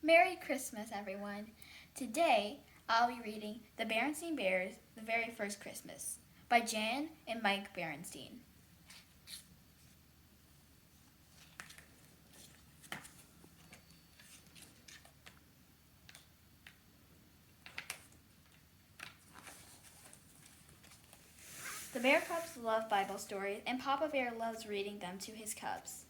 Merry Christmas, everyone. Today, I'll be reading The Berenstein Bears, The Very First Christmas by Jan and Mike Berenstein. The Bear Cubs love Bible stories, and Papa Bear loves reading them to his cubs.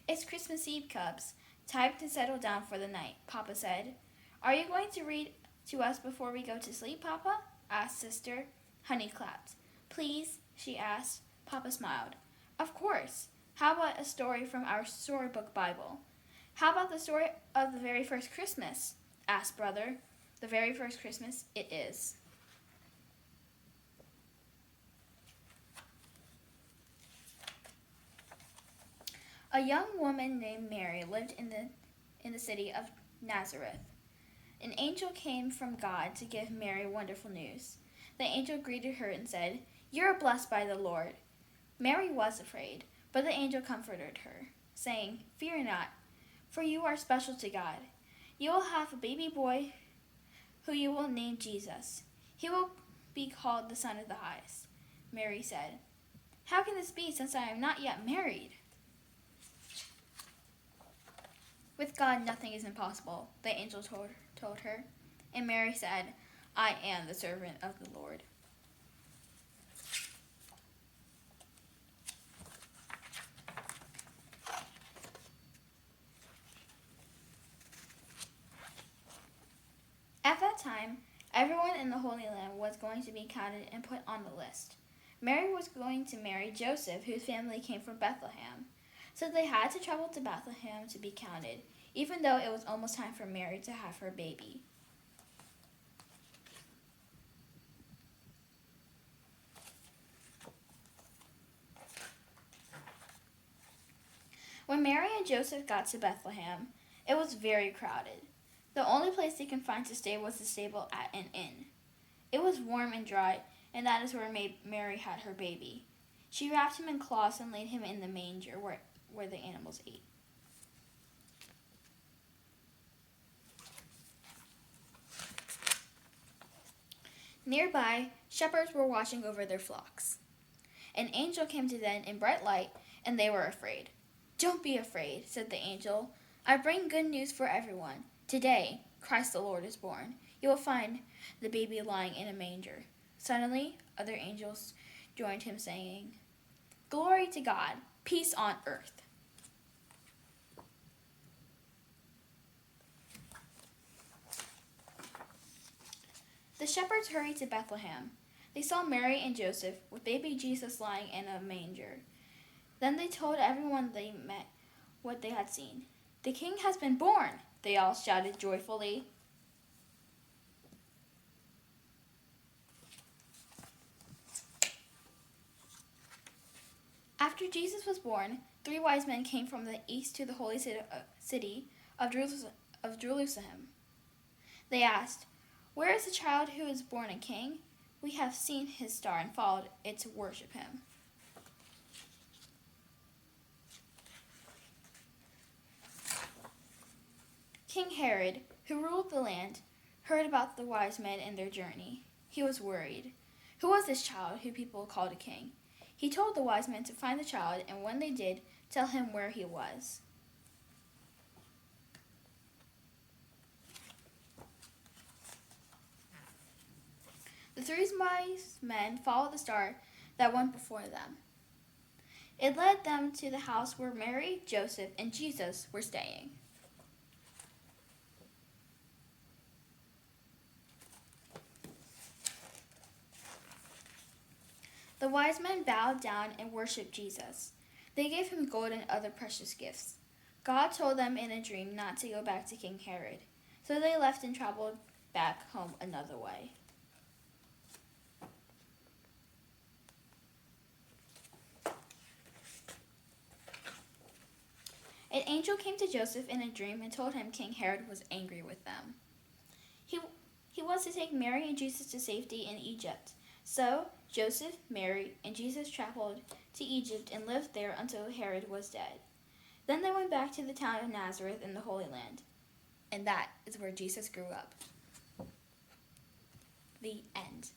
It's Christmas Eve, Cubs. Time to settle down for the night, Papa said. Are you going to read to us before we go to sleep, Papa? Asked Sister. Honey clapped. Please, she asked. Papa smiled. Of course. How about a story from our storybook Bible? How about the story of the very first Christmas? Asked Brother. The very first Christmas it is. A young woman named Mary lived in the city of Nazareth. An angel came from God to give Mary wonderful news. The angel greeted her and said, "You are blessed by the Lord." Mary was afraid, but the angel comforted her, saying, "Fear not, for you are special to God. You will have a baby boy who you will name Jesus. He will be called the Son of the Highest." Mary said, "How can this be since I am not yet married?" With God, nothing is impossible, the angel told her. And Mary said, "I am the servant of the Lord." At that time, everyone in the Holy Land was going to be counted and put on the list. Mary was going to marry Joseph, whose family came from Bethlehem. So they had to travel to Bethlehem to be counted, even though it was almost time for Mary to have her baby. When Mary and Joseph got to Bethlehem, it was very crowded. The only place they could find to stay was the stable at an inn. It was warm and dry, and that is where Mary had her baby. She wrapped him in cloths and laid him in the manger where the animals ate. Nearby, shepherds were watching over their flocks. An angel came to them in bright light, and they were afraid. "Don't be afraid," said the angel. "I bring good news for everyone. Today, Christ the Lord is born. You will find the baby lying in a manger." Suddenly, other angels joined him, saying, "Glory to God, peace on earth." The shepherds hurried to Bethlehem. They saw Mary and Joseph with baby Jesus lying in a manger. Then they told everyone they met what they had seen. "The king has been born!" they all shouted joyfully. After Jesus was born, 3 wise men came from the east to the holy city of Jerusalem. They asked, "Where is the child who is born a king? We have seen his star and followed it to worship him." King Herod, who ruled the land, heard about the wise men and their journey. He was worried. Who was this child who people called a king? He told the wise men to find the child, and when they did, tell him where he was. The 3 wise men followed the star that went before them. It led them to the house where Mary, Joseph, and Jesus were staying. The wise men bowed down and worshipped Jesus. They gave him gold and other precious gifts. God told them in a dream not to go back to King Herod, so they left and traveled back home another way. An angel came to Joseph in a dream and told him King Herod was angry with them. He was to take Mary and Jesus to safety in Egypt. So Joseph, Mary, and Jesus traveled to Egypt and lived there until Herod was dead. Then they went back to the town of Nazareth in the Holy Land. And that is where Jesus grew up. The end.